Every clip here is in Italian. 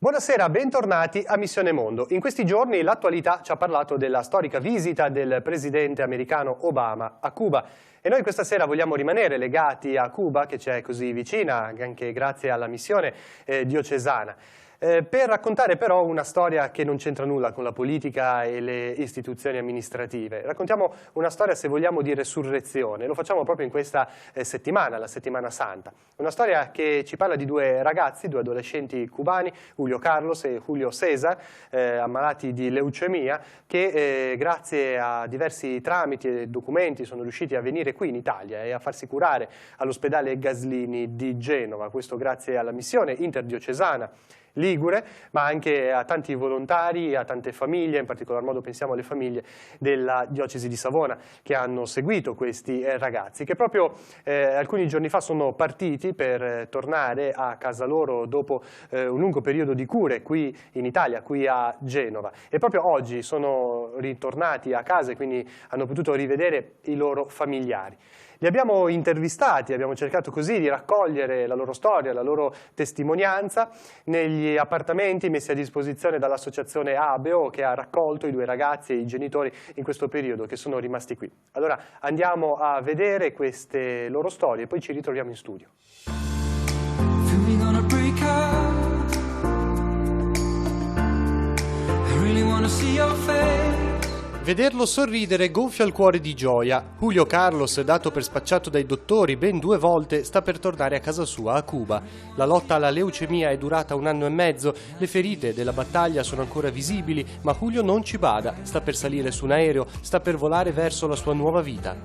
Buonasera, bentornati a Missione Mondo. In questi giorni l'attualità ci ha parlato della storica visita del presidente americano Obama a Cuba. E noi questa sera vogliamo rimanere legati a Cuba, che ci è così vicina, anche grazie alla missione diocesana. Per raccontare però una storia che non c'entra nulla con la politica e le istituzioni amministrative. Raccontiamo una storia, se vogliamo, di resurrezione. Lo facciamo proprio in questa settimana, la Settimana Santa. Una storia che ci parla di due ragazzi, due adolescenti cubani, Julio Carlos e Julio César, ammalati di leucemia, che grazie a diversi tramiti e documenti sono riusciti a venire qui in Italia e a farsi curare all'ospedale Gaslini di Genova. Questo grazie alla missione interdiocesana ligure, ma anche a tanti volontari, a tante famiglie, in particolar modo pensiamo alle famiglie della diocesi di Savona che hanno seguito questi ragazzi, che proprio alcuni giorni fa sono partiti per tornare a casa loro dopo un lungo periodo di cure qui in Italia, qui a Genova. E proprio oggi sono ritornati a casa e quindi hanno potuto rivedere i loro familiari. Li abbiamo intervistati, abbiamo cercato così di raccogliere la loro storia, la loro testimonianza negli appartamenti messi a disposizione dall'associazione Abeo, che ha raccolto i due ragazzi e i genitori in questo periodo, che sono rimasti qui. Allora andiamo a vedere queste loro storie e poi ci ritroviamo in studio. Vederlo sorridere gonfia il cuore di gioia. Julio Carlos, dato per spacciato dai dottori ben 2 volte, sta per tornare a casa sua, a Cuba. La lotta alla leucemia è durata 1 anno e mezzo, le ferite della battaglia sono ancora visibili, ma Julio non ci bada, sta per salire su un aereo, sta per volare verso la sua nuova vita.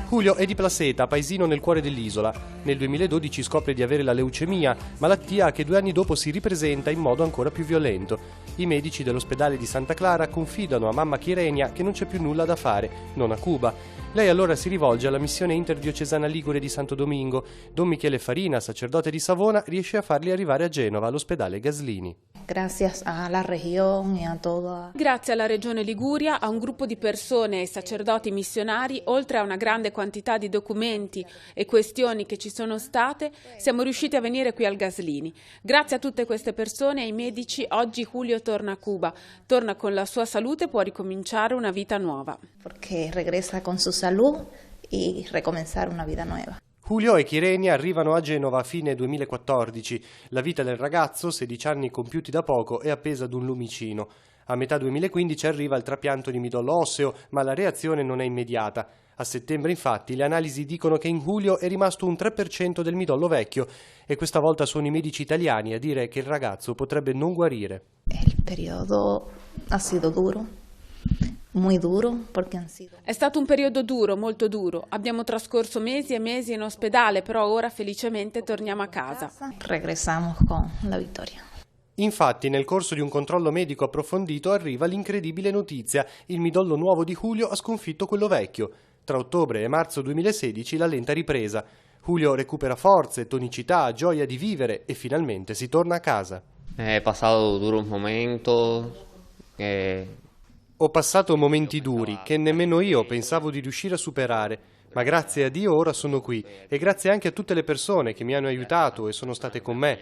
Julio è di Placeta, paesino nel cuore dell'isola. Nel 2012 scopre di avere la leucemia, malattia che 2 anni dopo si ripresenta in modo ancora più violento. I medici dell'ospedale di Santa Clara confidano a mamma Chirenia che non c'è più nulla da fare, non a Cuba. Lei allora si rivolge alla missione interdiocesana ligure di Santo Domingo. Don Michele Farina, sacerdote di Savona, riesce a farli arrivare a Genova, all'ospedale Gaslini. Grazie alla Regione Liguria, a un gruppo di persone e sacerdoti missionari, oltre a una grande quantità di documenti e questioni che ci sono state, siamo riusciti a venire qui al Gaslini. Grazie a tutte queste persone e ai medici, oggi Julio torna a Cuba, torna con la sua salute e può ricominciare una vita nuova. Perché regresa con su salud e recomenzare una vita nuova. Julio e Chirenia arrivano a Genova a fine 2014. La vita del ragazzo, 16 anni compiuti da poco, è appesa ad un lumicino. A metà 2015 arriva il trapianto di midollo osseo, ma la reazione non è immediata. A settembre, infatti, le analisi dicono che in Julio è rimasto un 3% del midollo vecchio e questa volta sono i medici italiani a dire che il ragazzo potrebbe non guarire. Il periodo ha stato duro. È stato un periodo duro, molto duro. Abbiamo trascorso mesi e mesi in ospedale, però ora felicemente torniamo a casa. Regressiamo con la vittoria. Infatti, nel corso di un controllo medico approfondito arriva l'incredibile notizia: il midollo nuovo di Julio ha sconfitto quello vecchio. Tra ottobre e marzo 2016 la lenta ripresa. Julio recupera forze, tonicità, gioia di vivere e finalmente si torna a casa. He passato duros momentos. Ho passato momenti duri che nemmeno io pensavo di riuscire a superare, ma grazie a Dio ora sono qui e grazie anche a tutte le persone che mi hanno aiutato e sono state con me.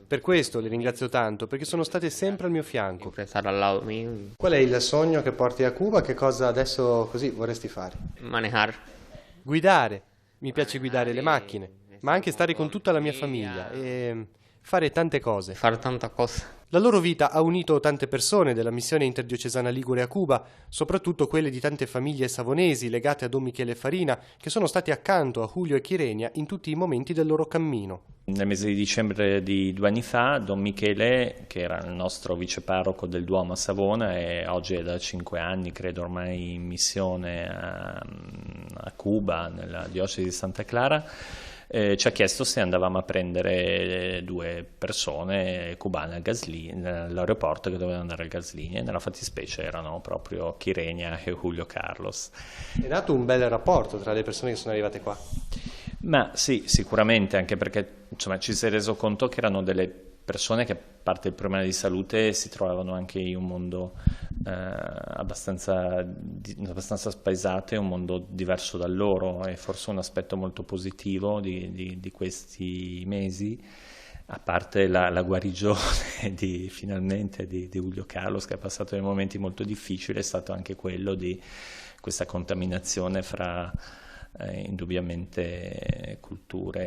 Per questo le ringrazio tanto, perché sono state sempre al mio fianco. Qual è il sogno che porti a Cuba? Che cosa adesso così vorresti fare? Manejar. Guidare. Mi piace guidare le macchine, ma anche stare con tutta la mia famiglia e fare tante cose. Fare tanta cosa. La loro vita ha unito tante persone della missione interdiocesana Ligure a Cuba, soprattutto quelle di tante famiglie savonesi legate a Don Michele Farina, che sono stati accanto a Julio e Chirenia in tutti i momenti del loro cammino. Nel mese di dicembre di 2 anni fa, Don Michele, che era il nostro viceparroco del Duomo a Savona e oggi è da 5 anni, credo ormai in missione a Cuba, nella diocesi di Santa Clara, ci ha chiesto se andavamo a prendere 2 persone cubane all'aeroporto che dovevano andare al Gaslini, e nella fattispecie erano proprio Chirenia e Julio Carlos. È nato un bel rapporto tra le persone che sono arrivate qua? Ma sì, sicuramente, anche perché insomma, ci si è reso conto che erano delle persone che, a parte il problema di salute, si trovavano anche in un mondo abbastanza spaesato, un mondo diverso da loro, e forse un aspetto molto positivo di questi mesi, a parte la guarigione finalmente di Julio Carlos, che ha passato dei momenti molto difficili, è stato anche quello di questa contaminazione fra indubbiamente culture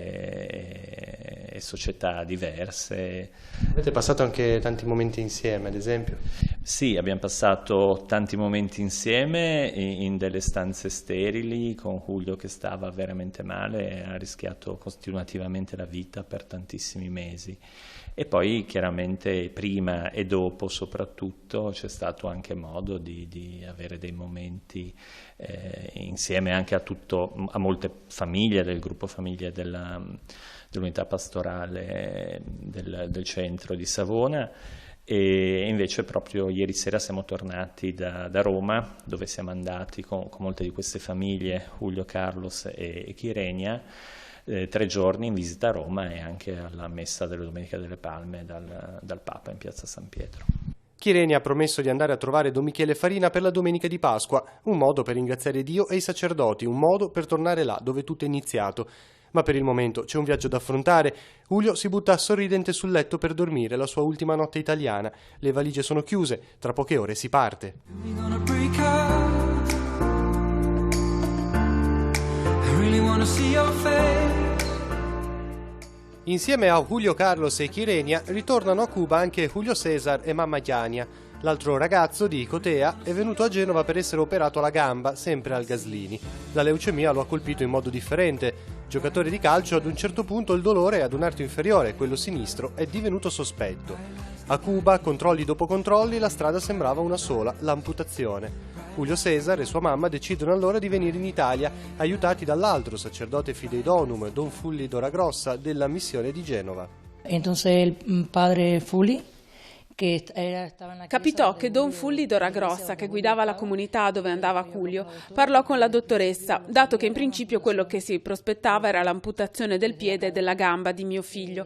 e società diverse. Avete passato anche tanti momenti insieme, ad esempio? Sì, abbiamo passato tanti momenti insieme in delle stanze sterili, con Julio che stava veramente male e ha rischiato continuativamente la vita per tantissimi mesi. E poi chiaramente prima e dopo soprattutto c'è stato anche modo di avere dei momenti insieme anche a molte famiglie del gruppo famiglie dell'unità pastorale del centro di Savona. E invece proprio ieri sera siamo tornati da Roma, dove siamo andati con molte di queste famiglie, Julio Carlos e Kyrenia, 3 giorni in visita a Roma e anche alla messa della Domenica delle Palme dal Papa in piazza San Pietro. Kyrenia ha promesso di andare a trovare Don Michele Farina per la Domenica di Pasqua, un modo per ringraziare Dio e i sacerdoti, un modo per tornare là dove tutto è iniziato. Ma per il momento c'è un viaggio da affrontare. Julio si butta sorridente sul letto per dormire la sua ultima notte italiana. Le valigie sono chiuse, tra poche ore si parte. Insieme a Julio Carlos e Kyrenia ritornano a Cuba anche Julio César e mamma Giania. L'altro ragazzo di Icotea è venuto a Genova per essere operato alla gamba, sempre al Gaslini. La leucemia lo ha colpito in modo differente. Giocatore di calcio, ad un certo punto il dolore ad un arto inferiore, quello sinistro, è divenuto sospetto. A Cuba, controlli dopo controlli, la strada sembrava una sola, l'amputazione. Julio César e sua mamma decidono allora di venire in Italia, aiutati dall'altro sacerdote Fideidonum, Don Fulli Doragrossa, della missione di Genova. Entonces el padre Fulli capitò che Don Fulli Doragrossa, che guidava la comunità dove andava Julio, parlò con la dottoressa, dato che in principio quello che si prospettava era l'amputazione del piede e della gamba di mio figlio.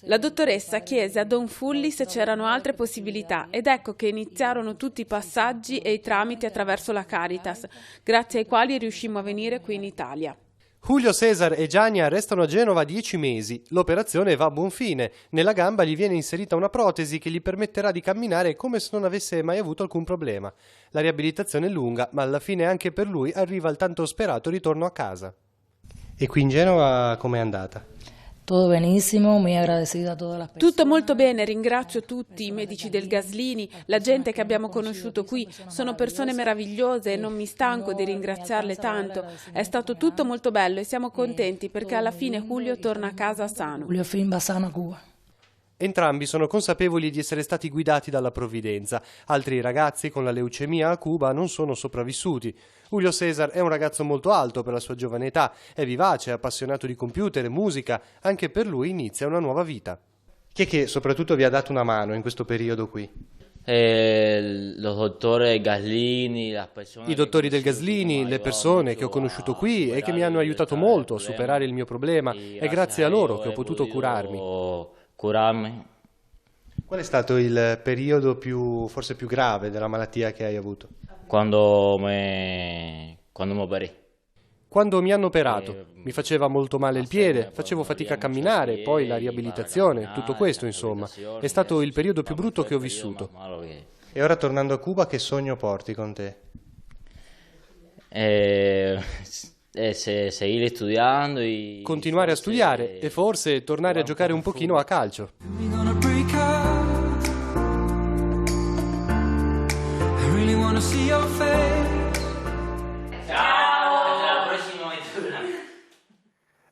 La dottoressa chiese a Don Fulli se c'erano altre possibilità ed ecco che iniziarono tutti i passaggi e i tramiti attraverso la Caritas, grazie ai quali riuscimmo a venire qui in Italia. Julio César e Giania restano a Genova 10 mesi. L'operazione va a buon fine. Nella gamba gli viene inserita una protesi che gli permetterà di camminare come se non avesse mai avuto alcun problema. La riabilitazione è lunga, ma alla fine anche per lui arriva il tanto sperato ritorno a casa. E qui in Genova com'è andata? Todo benissimo, muy agradecida a todas las personas. Tutto molto bene, ringrazio tutti i medici del Gaslini, la gente che abbiamo conosciuto qui, sono persone meravigliose e non mi stanco di ringraziarle tanto. È stato tutto molto bello e siamo contenti perché alla fine Julio torna a casa sano. Julio fin va sano a Cuba. Entrambi sono consapevoli di essere stati guidati dalla provvidenza. Altri ragazzi con la leucemia a Cuba non sono sopravvissuti. Julio César è un ragazzo molto alto per la sua giovane età, è vivace, appassionato di computer e musica, anche per lui inizia una nuova vita. Chi è che soprattutto vi ha dato una mano in questo periodo qui? I dottori del Gaslini, le persone che ho conosciuto qui e che mi hanno aiutato molto a superare il mio problema, è grazie a loro che ho potuto curarmi. Qual è stato il periodo forse più grave della malattia che hai avuto? Quando mi operé. Quando mi hanno operato, mi faceva molto male il piede, facevo fatica a camminare, poi la riabilitazione, tutto questo insomma. È stato il periodo più brutto che ho vissuto. E ora tornando a Cuba, che sogno porti con te? Seguire studiando continuare a studiare e forse tornare a giocare un pochino a calcio.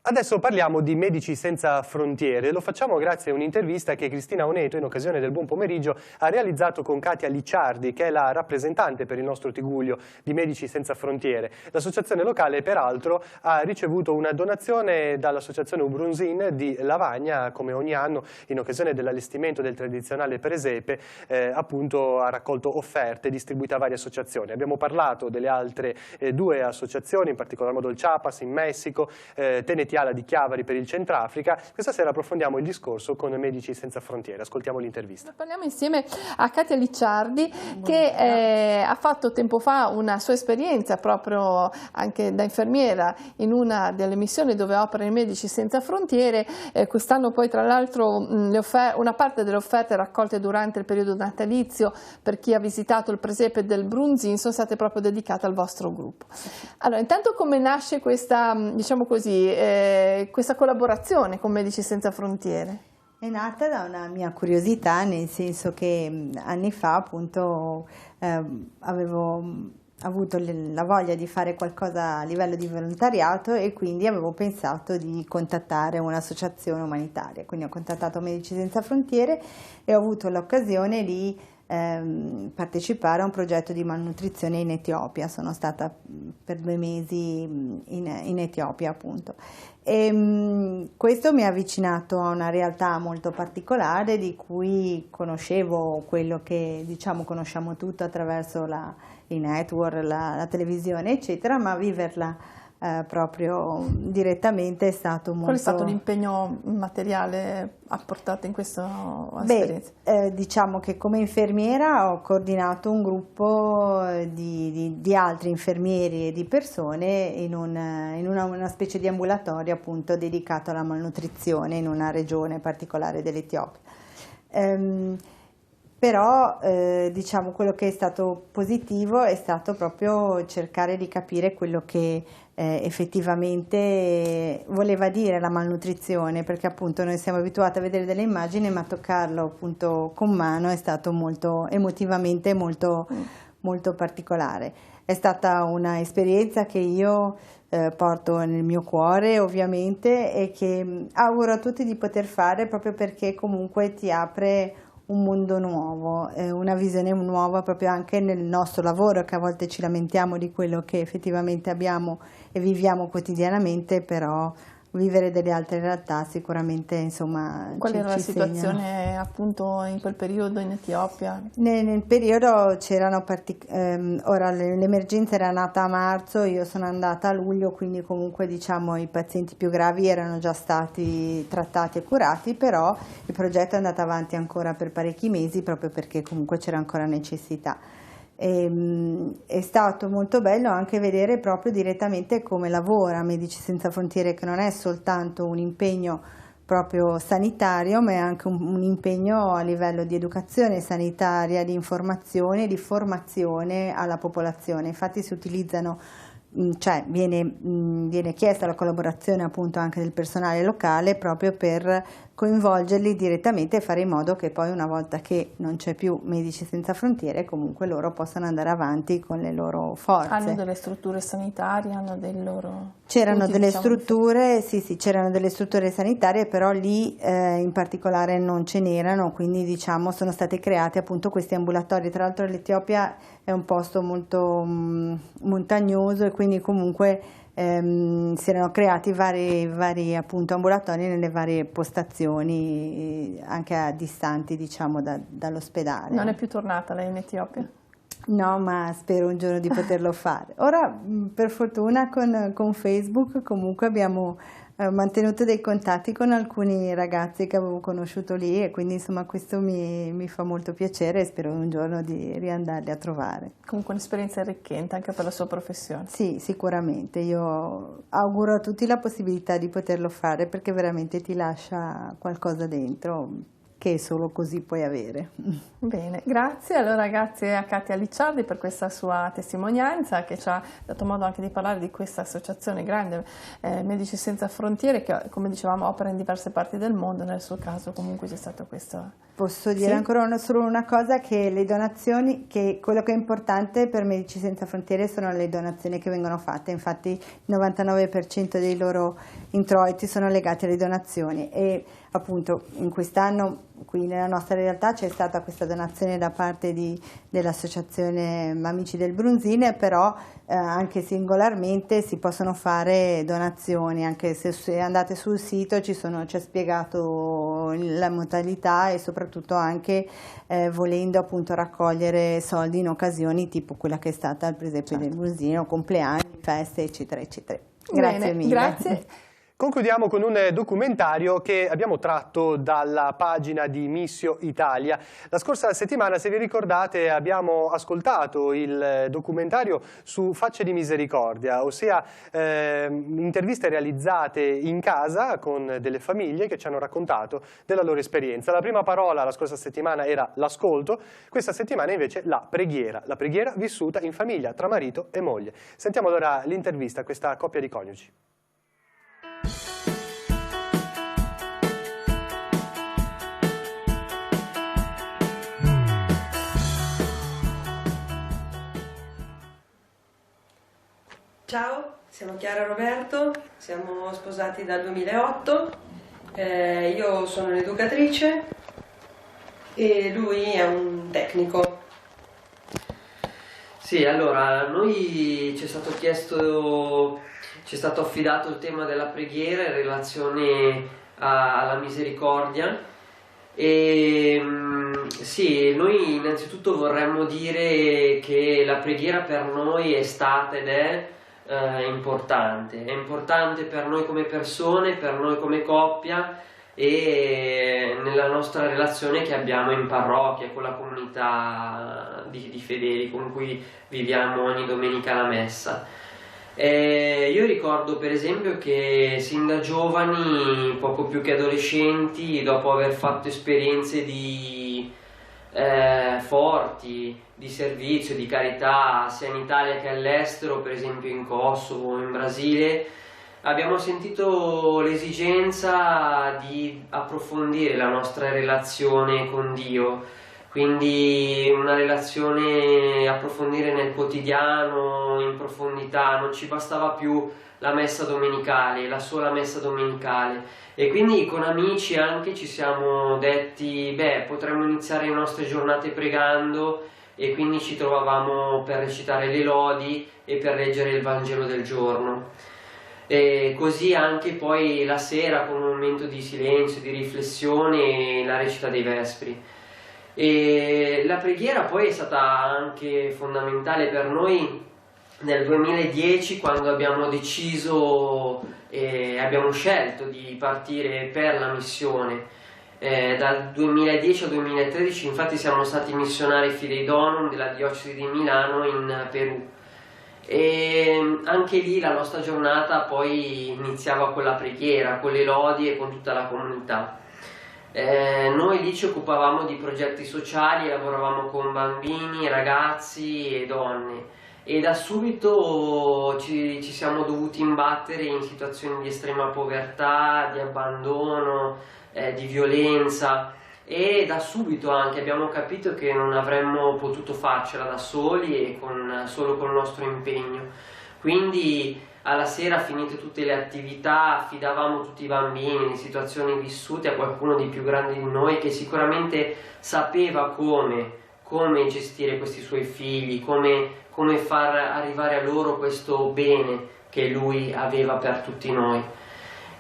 Adesso parliamo di Medici Senza Frontiere. Lo facciamo grazie a un'intervista che Cristina Oneto, in occasione del Buon Pomeriggio, ha realizzato con Katia Licciardi, che è la rappresentante per il nostro Tigullio di Medici Senza Frontiere. L'associazione locale, peraltro, ha ricevuto una donazione dall'associazione Ubrunzin di Lavagna, come ogni anno, in occasione dell'allestimento del tradizionale presepe, appunto ha raccolto offerte distribuite a varie associazioni. Abbiamo parlato delle altre 2 associazioni, in particolar modo il Chiapas in Messico, Teneti Piala di Chiavari per il Centrafrica. Questa sera approfondiamo il discorso con Medici Senza Frontiere. Ascoltiamo l'intervista. Parliamo insieme a Katia Licciardi che ha fatto tempo fa una sua esperienza proprio anche da infermiera in una delle missioni dove operano i Medici Senza Frontiere. Quest'anno poi tra l'altro una parte delle offerte raccolte durante il periodo natalizio per chi ha visitato il presepe del Brunzin sono state proprio dedicate al vostro gruppo. Allora, intanto come nasce questa, diciamo così, questa collaborazione con Medici Senza Frontiere? È nata da una mia curiosità, nel senso che anni fa appunto avevo avuto la voglia di fare qualcosa a livello di volontariato e quindi avevo pensato di contattare un'associazione umanitaria. Quindi ho contattato Medici Senza Frontiere e ho avuto l'occasione di partecipare a un progetto di malnutrizione in Etiopia. Sono stata per 2 mesi in Etiopia appunto. E questo mi ha avvicinato a una realtà molto particolare di cui conoscevo quello che diciamo conosciamo tutto attraverso i network, la televisione eccetera, ma viverla proprio direttamente è stato molto... Qual è stato l'impegno materiale apportato in questa esperienza? Diciamo che come infermiera ho coordinato un gruppo di altri infermieri e di persone in una specie di ambulatorio appunto dedicato alla malnutrizione in una regione particolare dell'Etiopia. Però diciamo quello che è stato positivo è stato proprio cercare di capire quello che effettivamente voleva dire la malnutrizione, perché appunto noi siamo abituati a vedere delle immagini, ma toccarlo appunto con mano è stato molto emotivamente molto particolare. È stata una esperienza che io porto nel mio cuore ovviamente e che auguro a tutti di poter fare, proprio perché comunque ti apre un mondo nuovo, una visione nuova proprio anche nel nostro lavoro, che a volte ci lamentiamo di quello che effettivamente abbiamo e viviamo quotidianamente, però vivere delle altre realtà sicuramente insomma Qual era la segna. situazione appunto in quel periodo in Etiopia? Nel periodo c'erano ora l'emergenza era nata a marzo, io sono andata a luglio, quindi comunque diciamo i pazienti più gravi erano già stati trattati e curati, però il progetto è andato avanti ancora per parecchi mesi proprio perché comunque c'era ancora necessità. È stato molto bello anche vedere proprio direttamente come lavora Medici Senza Frontiere, che non è soltanto un impegno proprio sanitario, ma è anche un impegno a livello di educazione sanitaria, di informazione, di formazione alla popolazione. Infatti si utilizzano, cioè viene chiesta la collaborazione appunto anche del personale locale proprio per coinvolgerli direttamente e fare in modo che poi una volta che non c'è più Medici Senza Frontiere comunque loro possano andare avanti con le loro forze. Hanno delle strutture sanitarie, hanno dei loro... C'erano delle strutture, sì, c'erano delle strutture sanitarie, però lì in particolare non ce n'erano, quindi diciamo sono state create appunto questi ambulatori. Tra l'altro l'Etiopia è un posto molto montagnoso e quindi comunque si erano creati vari appunto ambulatori nelle varie postazioni anche distanti diciamo dall'ospedale. Non è più tornata lei in Etiopia? No, ma spero un giorno di poterlo fare. Ora per fortuna con Facebook comunque abbiamo mantenuto dei contatti con alcuni ragazzi che avevo conosciuto lì e quindi insomma questo mi fa molto piacere e spero un giorno di riandarli a trovare. Comunque un'esperienza arricchente anche per la sua professione. Sì, sicuramente. Io auguro a tutti la possibilità di poterlo fare perché veramente ti lascia qualcosa dentro che solo così puoi avere. Bene, grazie. Allora grazie a Katia Licciardi per questa sua testimonianza che ci ha dato modo anche di parlare di questa associazione grande, Medici Senza Frontiere, che come dicevamo opera in diverse parti del mondo. Nel suo caso comunque c'è stato questo... Posso dire ancora solo una cosa, che le donazioni, che quello che è importante per Medici Senza Frontiere sono le donazioni che vengono fatte, infatti il 99% dei loro introiti sono legati alle donazioni e appunto in quest'anno qui nella nostra realtà c'è stata questa donazione da parte dell'associazione Amici del Brunzin, però anche singolarmente si possono fare donazioni, anche se andate sul sito c'è spiegato la modalità e soprattutto anche volendo appunto raccogliere soldi in occasioni tipo quella che è stata il presepe del Brunzin, compleanni, feste eccetera eccetera. Grazie mille. Grazie. Concludiamo con un documentario che abbiamo tratto dalla pagina di Missio Italia. La scorsa settimana, se vi ricordate, abbiamo ascoltato il documentario su Facce di Misericordia, ossia interviste realizzate in casa con delle famiglie che ci hanno raccontato della loro esperienza. La prima parola la scorsa settimana era l'ascolto, questa settimana invece la preghiera vissuta in famiglia tra marito e moglie. Sentiamo allora l'intervista a questa coppia di coniugi. Ciao, siamo Chiara e Roberto, siamo sposati dal 2008, io sono un'educatrice e lui è un tecnico. Sì, allora, a noi ci è stato affidato il tema della preghiera in relazione alla misericordia e sì, noi innanzitutto vorremmo dire che la preghiera per noi è stata ed è importante per noi come persone, per noi come coppia e nella nostra relazione che abbiamo in parrocchia con la comunità di fedeli con cui viviamo ogni domenica la messa. Io ricordo per esempio che sin da giovani, poco più che adolescenti, dopo aver fatto esperienze forti di servizio, di carità sia in Italia che all'estero, per esempio in Kosovo o in Brasile, abbiamo sentito l'esigenza di approfondire la nostra relazione con Dio, quindi una relazione approfondire nel quotidiano, in profondità. Non ci bastava più la messa domenicale, la sola messa domenicale, e quindi con amici anche ci siamo detti potremmo iniziare le nostre giornate pregando, e quindi ci trovavamo per recitare le lodi e per leggere il Vangelo del giorno. E così anche poi la sera con un momento di silenzio, di riflessione e la recita dei Vespri. E la preghiera poi è stata anche fondamentale per noi nel 2010, quando abbiamo deciso e abbiamo scelto di partire per la missione. Dal 2010 al 2013 infatti siamo stati missionari Fidei Donum della diocesi di Milano in Perù, e anche lì la nostra giornata poi iniziava con la preghiera, con le lodi e con tutta la comunità. Noi lì ci occupavamo di progetti sociali, lavoravamo con bambini, ragazzi e donne, e da subito ci siamo dovuti imbattere in situazioni di estrema povertà, di abbandono, di violenza, e da subito anche abbiamo capito che non avremmo potuto farcela da soli e solo col nostro impegno. Quindi alla sera, finite tutte le attività, affidavamo tutti i bambini in situazioni vissute a qualcuno di più grande di noi, che sicuramente sapeva come gestire questi suoi figli, come far arrivare a loro questo bene che lui aveva per tutti noi.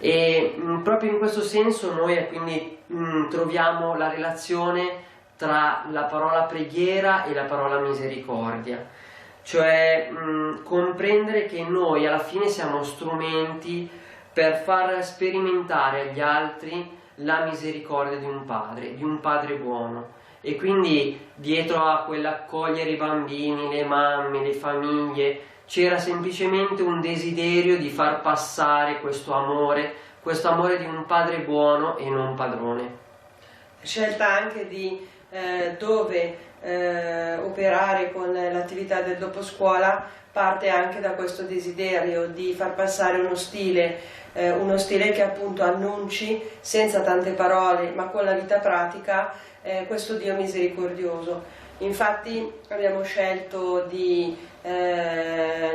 E proprio in questo senso noi quindi troviamo la relazione tra la parola preghiera e la parola misericordia, cioè comprendere che noi alla fine siamo strumenti per far sperimentare agli altri la misericordia di un padre buono. E quindi dietro a quell'accogliere i bambini, le mamme, le famiglie, c'era semplicemente un desiderio di far passare questo amore di un padre buono e non padrone. Scelta anche di dove operare con l'attività del doposcuola parte anche da questo desiderio di far passare uno stile che appunto annunci senza tante parole ma con la vita pratica questo Dio misericordioso. Infatti abbiamo scelto di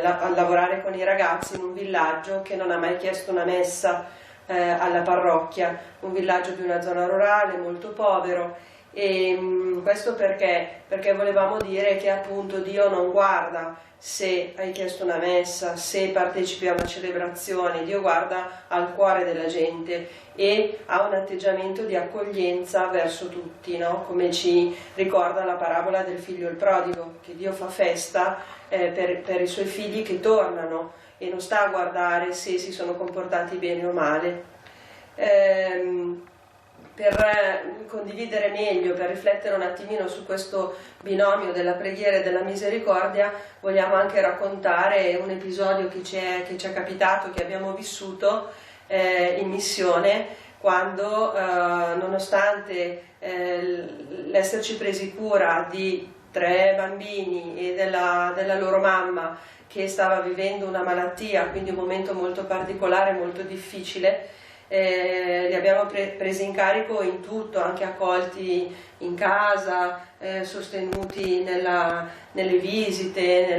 lavorare con i ragazzi in un villaggio che non ha mai chiesto una messa alla parrocchia, un villaggio di una zona rurale molto povero, e questo perché volevamo dire che appunto Dio non guarda se hai chiesto una messa, se partecipi a una celebrazione. Dio guarda al cuore della gente e ha un atteggiamento di accoglienza verso tutti, no? Come ci ricorda la parabola del figlio il prodigo, che Dio fa festa per i suoi figli che tornano, e non sta a guardare se si sono comportati bene o male. Per condividere meglio, per riflettere un attimino su questo binomio della preghiera e della misericordia, vogliamo anche raccontare un episodio che ci è capitato, che abbiamo vissuto in missione, quando nonostante l'esserci presi cura di 3 bambini e della loro mamma che stava vivendo una malattia, quindi un momento molto particolare, molto difficile, li abbiamo presi in carico in tutto, anche accolti in casa, sostenuti nelle visite,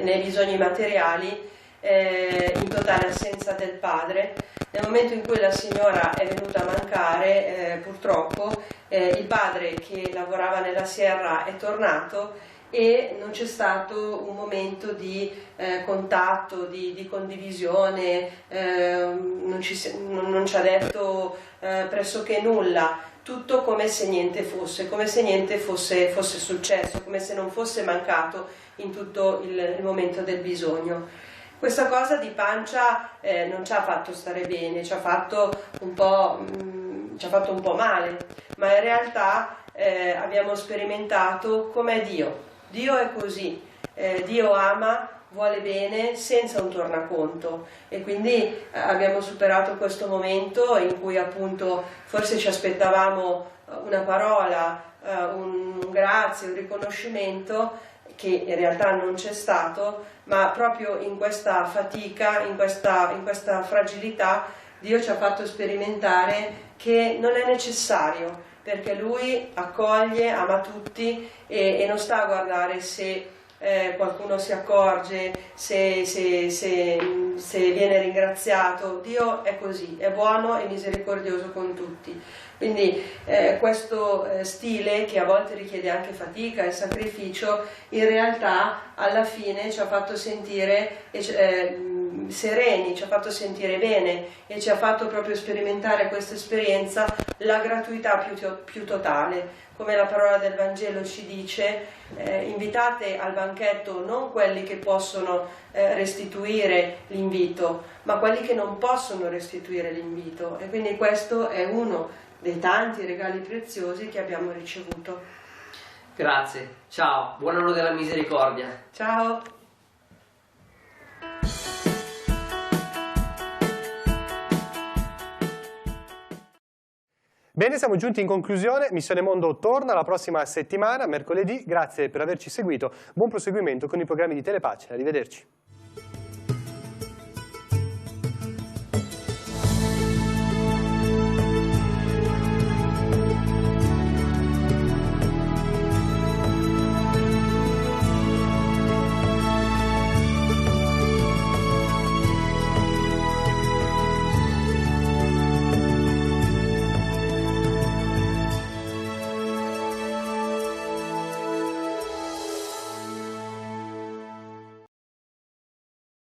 nei bisogni materiali, in totale assenza del padre. Nel momento in cui la signora è venuta a mancare, purtroppo, il padre che lavorava nella sierra è tornato e non c'è stato un momento di contatto, di condivisione, non ci ha detto pressoché nulla, tutto come se niente fosse successo, come se non fosse mancato in tutto il momento del bisogno. Questa cosa di pancia non ci ha fatto stare bene, ci ha fatto un po' male, ma in realtà abbiamo sperimentato com'è Dio. Dio è così, Dio ama, vuole bene senza un tornaconto, e quindi abbiamo superato questo momento in cui appunto forse ci aspettavamo una parola, un grazie, un riconoscimento, che in realtà non c'è stato, ma proprio in questa fatica, in questa fragilità, Dio ci ha fatto sperimentare che non è necessario, perché Lui accoglie, ama tutti e non sta a guardare se qualcuno si accorge, se viene ringraziato. Dio è così, è buono e misericordioso con tutti. Quindi questo stile, che a volte richiede anche fatica e sacrificio, in realtà alla fine ci ha fatto sentire sereni, ci ha fatto sentire bene e ci ha fatto proprio sperimentare questa esperienza, la gratuità più totale. Come la parola del Vangelo ci dice, invitate al banchetto non quelli che possono restituire l'invito, ma quelli che non possono restituire l'invito. E quindi questo è uno dei tanti regali preziosi che abbiamo ricevuto. Grazie, ciao, buon anno della misericordia. Ciao. Bene, siamo giunti in conclusione. Missione Mondo torna la prossima settimana, mercoledì. Grazie per averci seguito. Buon proseguimento con i programmi di Telepace. Arrivederci.